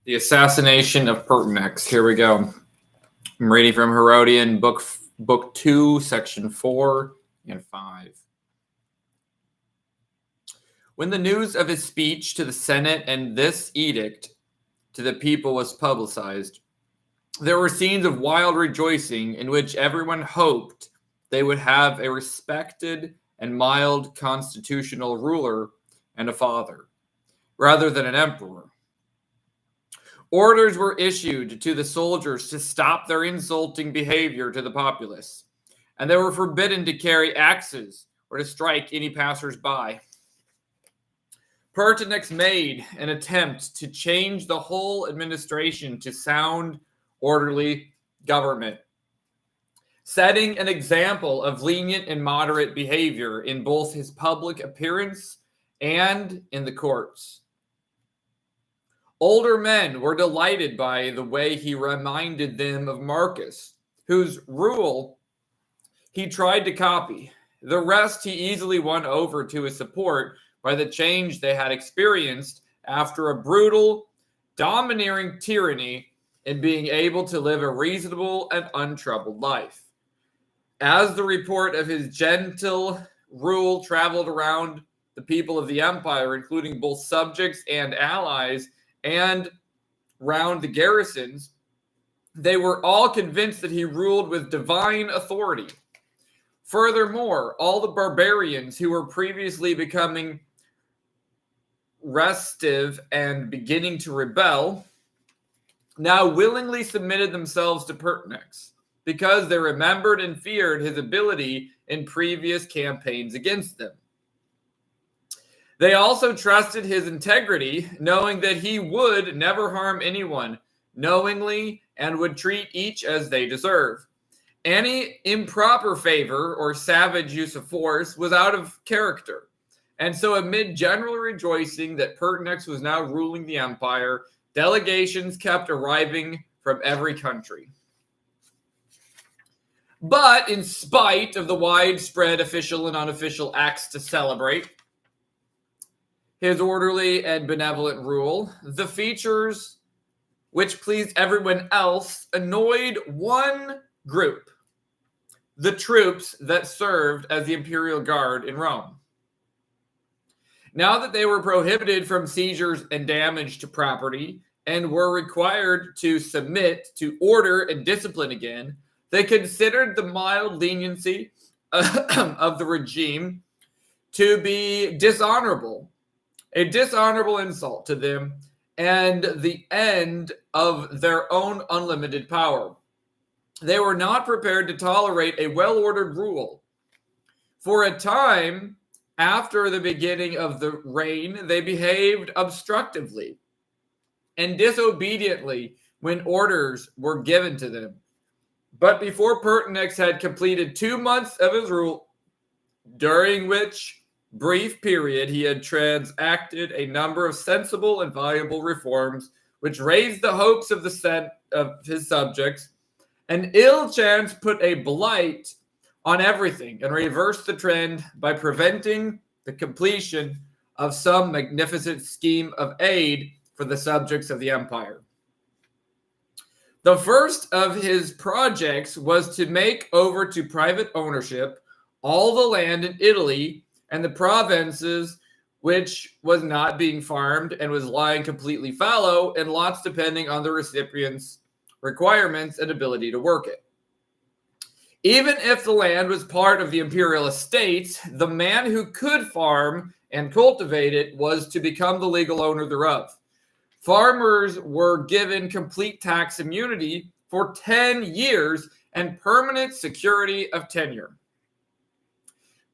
The Assassination of Pertinax. Here we go. I'm reading from Herodian, book 2, section 4 and 5. When the news of his speech to the Senate and this edict to the people was publicized, there were scenes of wild rejoicing in which everyone hoped they would have a respected and mild constitutional ruler and a father, rather than an emperor. Orders were issued to the soldiers to stop their insulting behavior to the populace, and they were forbidden to carry axes or to strike any passers-by. Pertinax made an attempt to change the whole administration to sound, orderly government, setting an example of lenient and moderate behavior in both his public appearance and in the courts. Older men were delighted by the way he reminded them of Marcus, whose rule he tried to copy. The rest he easily won over to his support by the change they had experienced after a brutal, domineering tyranny in being able to live a reasonable and untroubled life. As the report of his gentle rule traveled around the people of the empire, including both subjects and allies, and round the garrisons, they were all convinced that he ruled with divine authority. Furthermore, all the barbarians who were previously becoming restive and beginning to rebel now willingly submitted themselves to Pertinax because they remembered and feared his ability in previous campaigns against them. They also trusted his integrity, knowing that he would never harm anyone knowingly and would treat each as they deserve. Any improper favor or savage use of force was out of character. And so amid general rejoicing that Pertinax was now ruling the empire, delegations kept arriving from every country. But in spite of the widespread official and unofficial acts to celebrate his orderly and benevolent rule, the features which pleased everyone else annoyed one group, the troops that served as the imperial guard in Rome. Now that they were prohibited from seizures and damage to property and were required to submit to order and discipline again, they considered the mild leniency of the regime to be dishonorable, a dishonorable insult to them, and the end of their own unlimited power. They were not prepared to tolerate a well-ordered rule. For a time after the beginning of the reign, they behaved obstructively and disobediently when orders were given to them. But before Pertinax had completed 2 months of his rule, during which brief period he had transacted a number of sensible and valuable reforms which raised the hopes of his subjects, an ill chance put a blight on everything and reversed the trend by preventing the completion of some magnificent scheme of aid for the subjects of the empire. The first of his projects was to make over to private ownership all the land in Italy and the provinces which was not being farmed and was lying completely fallow, and lots depending on the recipient's requirements and ability to work it. Even if the land was part of the imperial estates, the man who could farm and cultivate it was to become the legal owner thereof. Farmers were given complete tax immunity for 10 years and permanent security of tenure.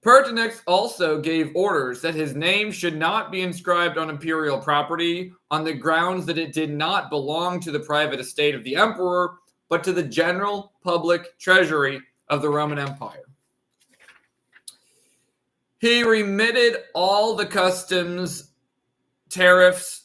Pertinax also gave orders that his name should not be inscribed on imperial property on the grounds that it did not belong to the private estate of the emperor, but to the general public treasury of the Roman Empire. He remitted all the customs tariffs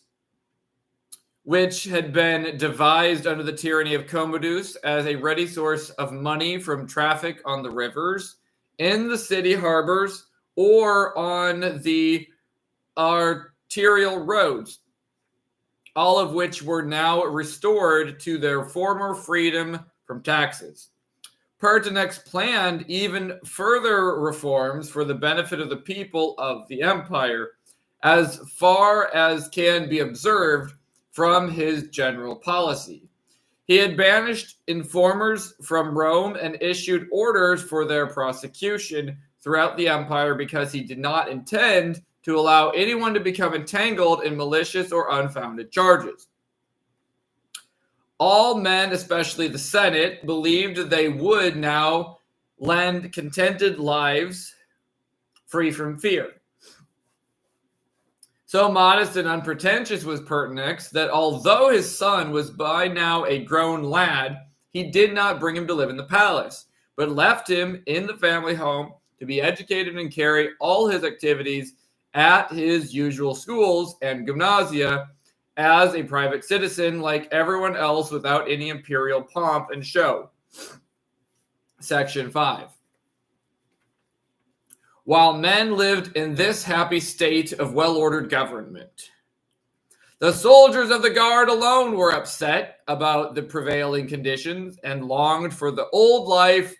which had been devised under the tyranny of Commodus as a ready source of money from traffic on the rivers, in the city harbors, or on the arterial roads. all of which were now restored to their former freedom from taxes. Pertinax planned even further reforms for the benefit of the people of the empire, as far as can be observed from his general policy. He had banished informers from Rome and issued orders for their prosecution throughout the empire because he did not intend to allow anyone to become entangled in malicious or unfounded charges. All men, especially the Senate, believed they would now lend contented lives free from fear. So modest and unpretentious was Pertinax that although his son was by now a grown lad, he did not bring him to live in the palace, but left him in the family home to be educated and carry all his activities at his usual schools and gymnasia as a private citizen like everyone else without any imperial pomp and show. Section 5. While men lived in this happy state of well-ordered government, the soldiers of the guard alone were upset about the prevailing conditions and longed for the old life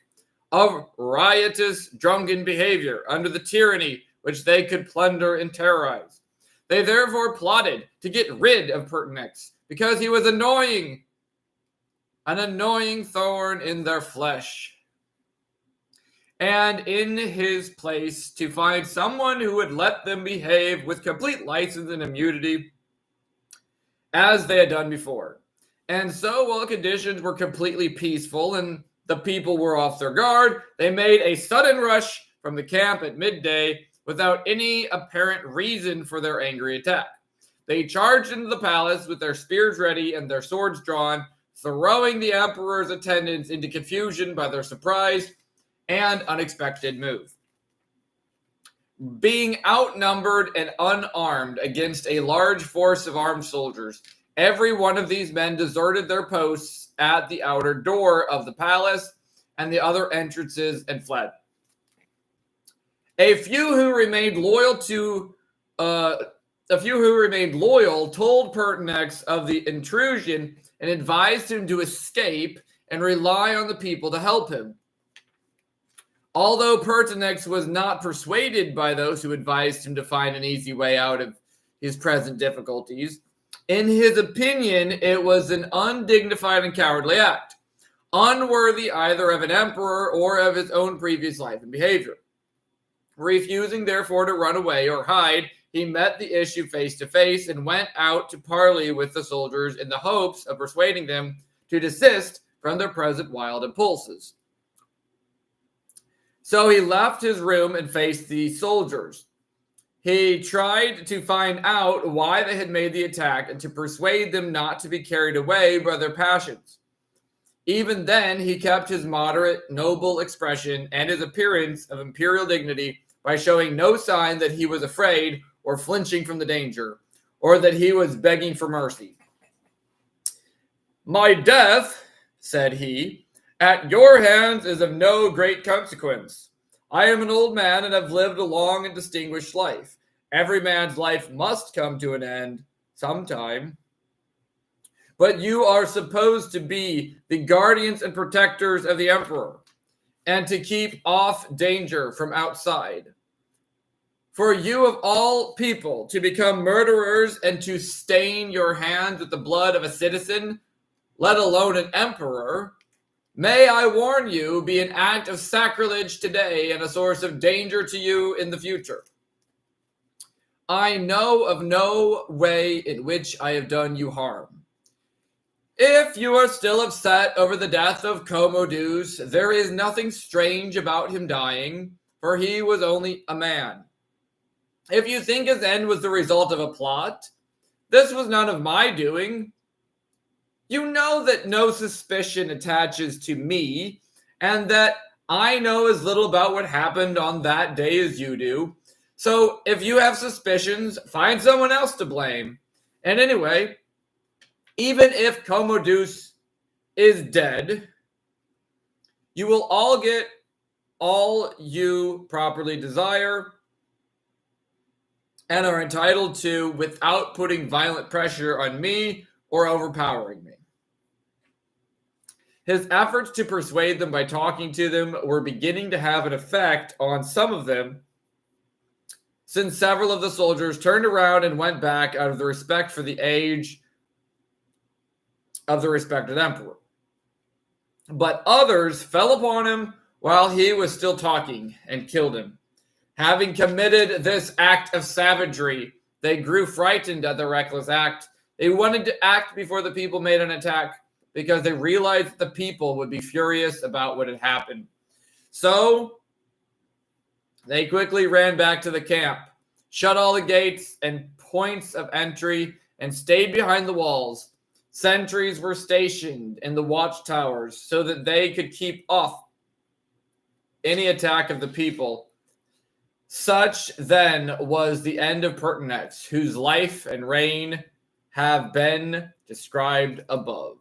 of riotous, drunken behavior under the tyranny which they could plunder and terrorize. They therefore plotted to get rid of Pertinax because he was annoying, an annoying thorn in their flesh, and in his place to find someone who would let them behave with complete license and immunity as they had done before. And so, while conditions were completely peaceful and the people were off their guard, they made a sudden rush from the camp at midday without any apparent reason for their angry attack. They charged into the palace with their spears ready and their swords drawn, throwing the emperor's attendants into confusion by their surprise and unexpected move. Being outnumbered and unarmed against a large force of armed soldiers, every one of these men deserted their posts at the outer door of the palace and the other entrances and fled. A few who remained loyal told Pertinax of the intrusion and advised him to escape and rely on the people to help him. Although Pertinax was not persuaded by those who advised him to find an easy way out of his present difficulties, in his opinion, it was an undignified and cowardly act, unworthy either of an emperor or of his own previous life and behavior. Refusing, therefore, to run away or hide, he met the issue face to face and went out to parley with the soldiers in the hopes of persuading them to desist from their present wild impulses. So he left his room and faced the soldiers. He tried to find out why they had made the attack and to persuade them not to be carried away by their passions. Even then, he kept his moderate, noble expression and his appearance of imperial dignity by showing no sign that he was afraid or flinching from the danger, or that he was begging for mercy. "My death," said he, "at your hands is of no great consequence. I am an old man and have lived a long and distinguished life. Every man's life must come to an end sometime. But you are supposed to be the guardians and protectors of the emperor, and to keep off danger from outside. For you of all people to become murderers and to stain your hands with the blood of a citizen, let alone an emperor, may I warn you, be an act of sacrilege today and a source of danger to you in the future. I know of no way in which I have done you harm. If you are still upset over the death of Commodus, there is nothing strange about him dying, for he was only a man. If you think his end was the result of a plot, this was none of my doing. You know that no suspicion attaches to me, and that I know as little about what happened on that day as you do. So if you have suspicions, find someone else to blame. And anyway, even if Commodus is dead, you will all get all you properly desire. and are entitled to without putting violent pressure on me or overpowering me. His efforts to persuade them by talking to them were beginning to have an effect on some of them, since several of the soldiers turned around and went back out of the respect for the age of the respected emperor. But others fell upon him while he was still talking and killed him. Having committed this act of savagery, they grew frightened at the reckless act. They wanted to act before the people made an attack because they realized that the people would be furious about what had happened. So they quickly ran back to the camp, shut all the gates and points of entry, and stayed behind the walls. Sentries were stationed in the watchtowers so that they could keep off any attack of the people. Such then was the end of Pertinax, whose life and reign have been described above.